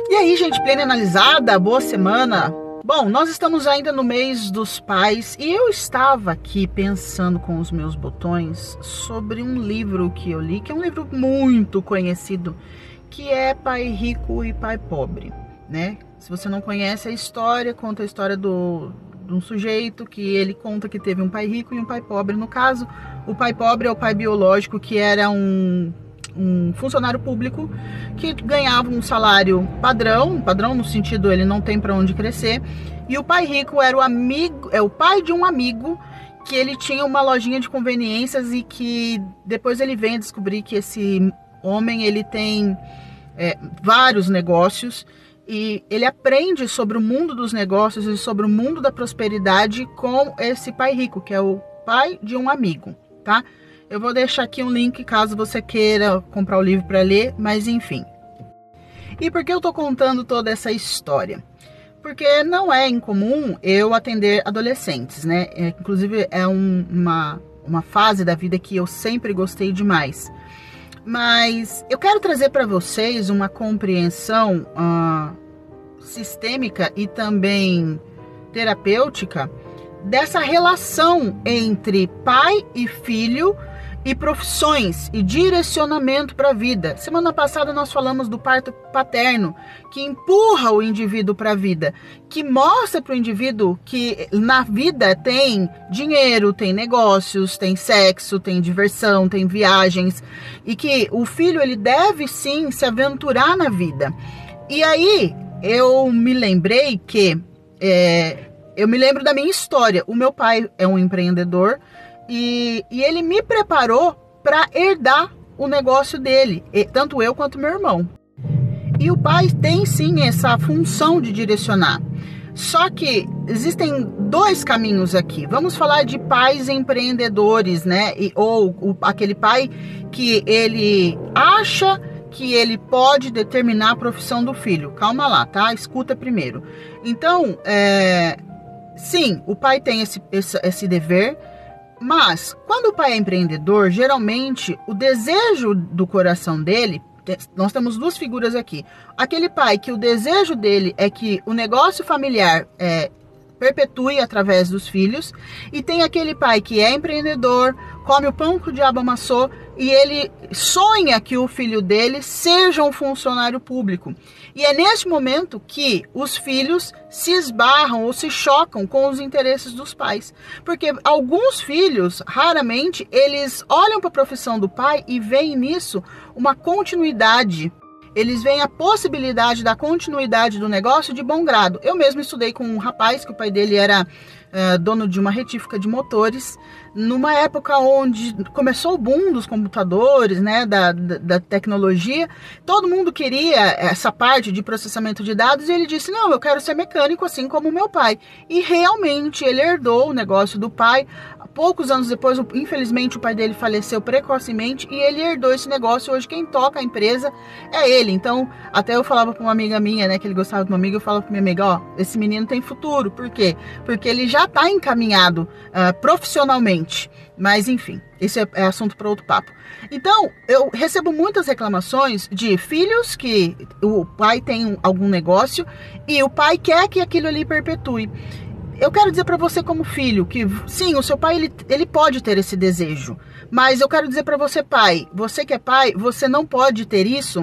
E aí, gente, plena analisada, boa semana. Bom, nós estamos ainda no mês dos pais e eu estava aqui pensando com os meus botões sobre um livro que eu li, que é um livro muito conhecido, que é Pai Rico e Pai Pobre, né? Se você não conhece a história, conta a história de um sujeito que ele conta que teve um pai rico e um pai pobre. No caso, o pai pobre é o pai biológico, que era um funcionário público que ganhava um salário padrão no sentido ele não tem para onde crescer, e o pai rico era o pai de um amigo que ele tinha uma lojinha de conveniências e que depois ele vem a descobrir que esse homem ele tem vários negócios e ele aprende sobre o mundo dos negócios e sobre o mundo da prosperidade com esse pai rico, que é o pai de um amigo, tá? Eu vou deixar aqui um link caso você queira comprar o livro para ler, mas enfim. E por que eu tô contando toda essa história? Porque não é incomum eu atender adolescentes, né? Inclusive é uma fase da vida que eu sempre gostei demais. Mas eu quero trazer para vocês uma compreensão sistêmica e também terapêutica dessa relação entre pai e filho e profissões e direcionamento para a vida. Semana passada nós falamos do parto paterno, que empurra o indivíduo para a vida, que mostra para o indivíduo que na vida tem dinheiro, tem negócios, tem sexo, tem diversão, tem viagens, e que o filho ele deve sim se aventurar na vida. E aí eu me lembrei que eu me lembro da minha história. O meu pai é um empreendedor e ele me preparou para herdar o negócio dele, tanto eu quanto meu irmão. E o pai tem sim essa função de direcionar. Só que existem dois caminhos aqui. Vamos falar de pais empreendedores, né? Ou aquele pai que ele acha que ele pode determinar a profissão do filho. Calma lá, tá? Escuta primeiro. Então, sim, o pai tem esse dever, mas quando o pai é empreendedor, geralmente o desejo do coração dele, nós temos duas figuras aqui. Aquele pai que o desejo dele é que o negócio familiar perpetue através dos filhos, e tem aquele pai que é empreendedor, come o pão que o diabo amassou e ele sonha que o filho dele seja um funcionário público. E é neste momento que os filhos se esbarram ou se chocam com os interesses dos pais. Porque alguns filhos, raramente, eles olham para a profissão do pai e veem nisso uma continuidade. Eles veem a possibilidade da continuidade do negócio de bom grado. Eu mesmo estudei com um rapaz que o pai dele era dono de uma retífica de motores, numa época onde começou o boom dos computadores, né, da tecnologia. Todo mundo queria essa parte de processamento de dados e ele disse, não, eu quero ser mecânico assim como o meu pai. E realmente ele herdou o negócio do pai. Poucos anos depois, infelizmente, o pai dele faleceu precocemente e ele herdou esse negócio. Hoje quem toca a empresa é ele. Então, até eu falava para uma amiga minha, né, que ele gostava de uma amiga, eu falava para minha amiga, ó, esse menino tem futuro. Por quê? Porque ele já está encaminhado profissionalmente. Mas, enfim, esse é assunto para outro papo. Então, eu recebo muitas reclamações de filhos que o pai tem algum negócio e o pai quer que aquilo ali perpetue. Eu quero dizer para você como filho que sim, o seu pai ele pode ter esse desejo, mas eu quero dizer para você pai, você que é pai, você não pode ter isso.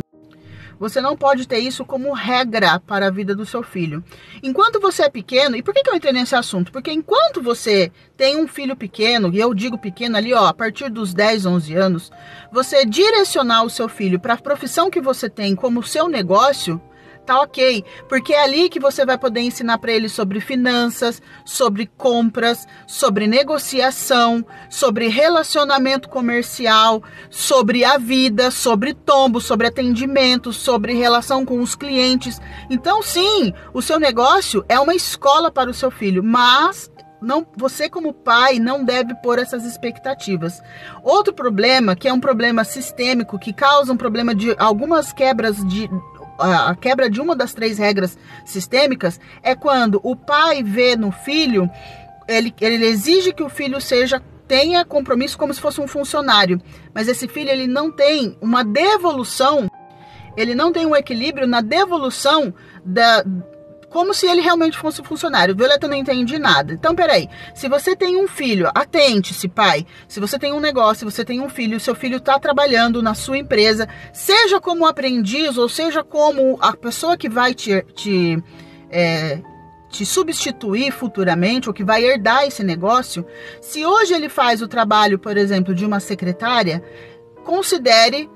Você não pode ter isso como regra para a vida do seu filho. Enquanto você é pequeno, e por que eu entrei nesse assunto? Porque enquanto você tem um filho pequeno, e eu digo pequeno ali, ó, a partir dos 10, 11 anos, você direcionar o seu filho para a profissão que você tem como seu negócio, tá ok, porque é ali que você vai poder ensinar para ele sobre finanças, sobre compras, sobre negociação, sobre relacionamento comercial, sobre a vida, sobre tombo, sobre atendimento, sobre relação com os clientes. Então, sim, o seu negócio é uma escola para o seu filho, mas você como pai não deve pôr essas expectativas. Outro problema, que é um problema sistêmico, que causa um problema de algumas quebras a quebra de uma das 3 regras sistêmicas, é quando o pai vê no filho, ele exige que o filho tenha compromisso como se fosse um funcionário, mas esse filho ele não tem uma devolução Ele não tem um equilíbrio na devolução como se ele realmente fosse funcionário. Violeta, não entendi nada. Então, peraí. Se você tem um filho, atente-se, pai. Se você tem um negócio, se você tem um filho, seu filho está trabalhando na sua empresa, seja como aprendiz ou seja como a pessoa que vai te substituir futuramente ou que vai herdar esse negócio, se hoje ele faz o trabalho, por exemplo, de uma secretária, considere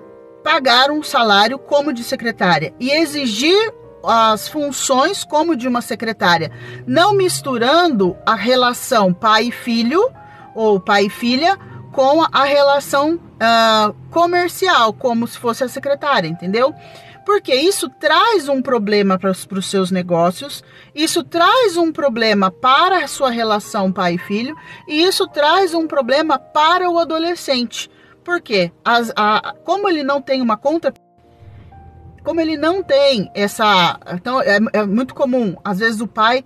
pagar um salário como de secretária e exigir as funções como de uma secretária, não misturando a relação pai e filho ou pai e filha com a relação comercial, como se fosse a secretária, entendeu? Porque isso traz um problema para os seus negócios, isso traz um problema para a sua relação pai e filho, e isso traz um problema para o adolescente. Por quê? Como ele não tem uma conta, como ele não tem essa... Então, é muito comum, às vezes o pai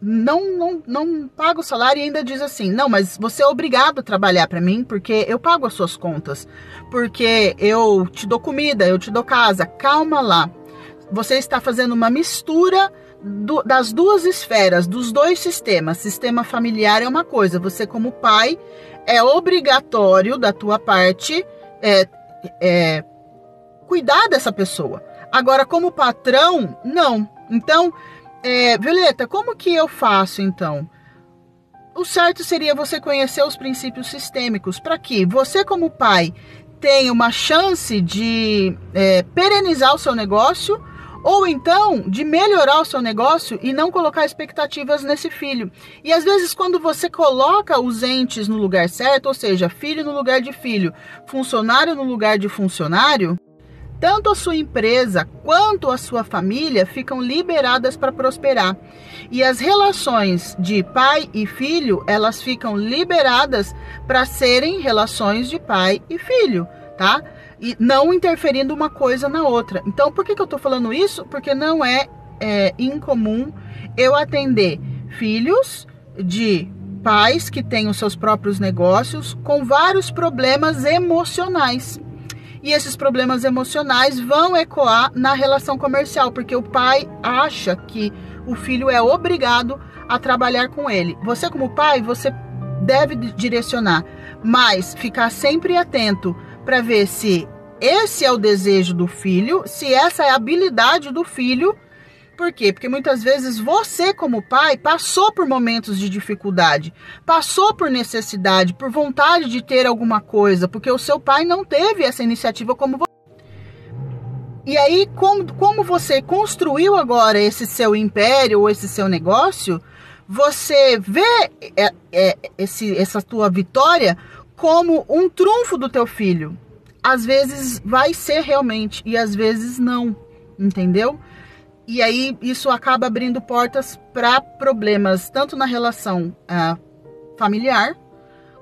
não paga o salário e ainda diz assim, não, mas você é obrigado a trabalhar para mim, porque eu pago as suas contas, porque eu te dou comida, eu te dou casa. Calma lá. Você está fazendo uma mistura das duas esferas, dos dois sistemas. Sistema familiar é uma coisa, você como pai, é obrigatório da tua parte cuidar dessa pessoa. Agora, como patrão, não. Então, Violeta, como que eu faço, então? O certo seria você conhecer os princípios sistêmicos, para que você, como pai, tenha uma chance de perenizar o seu negócio, ou então de melhorar o seu negócio e não colocar expectativas nesse filho. E às vezes quando você coloca os entes no lugar certo, ou seja, filho no lugar de filho, funcionário no lugar de funcionário, tanto a sua empresa quanto a sua família ficam liberadas para prosperar. E as relações de pai e filho, elas ficam liberadas para serem relações de pai e filho, tá? E não interferindo uma coisa na outra. Então, por que eu estou falando isso? Porque não é incomum eu atender filhos de pais que têm os seus próprios negócios com vários problemas emocionais. E esses problemas emocionais vão ecoar na relação comercial, porque o pai acha que o filho é obrigado a trabalhar com ele. Você, como pai, você deve direcionar, mas ficar sempre atento para ver se esse é o desejo do filho, se essa é a habilidade do filho. Por quê? Porque muitas vezes você, como pai, passou por momentos de dificuldade, passou por necessidade, por vontade de ter alguma coisa, porque o seu pai não teve essa iniciativa como você. E aí, como você construiu agora esse seu império ou esse seu negócio, você vê essa tua vitória como um trunfo do teu filho. Às vezes vai ser realmente e às vezes não, entendeu? E aí isso acaba abrindo portas para problemas tanto na relação familiar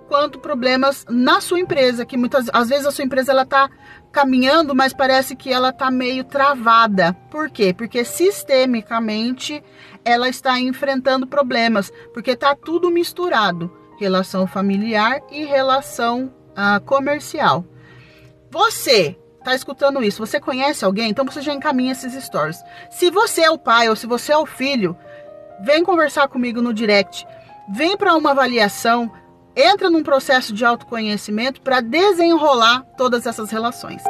quanto problemas na sua empresa, que às vezes a sua empresa ela tá caminhando, mas parece que ela tá meio travada. Por quê? Porque sistemicamente ela está enfrentando problemas, porque tá tudo misturado, relação familiar e relação comercial. Você tá escutando isso, você conhece alguém? Então você já encaminha esses stories. Se você é o pai ou se você é o filho, vem conversar comigo no direct. Vem para uma avaliação, entra num processo de autoconhecimento para desenrolar todas essas relações.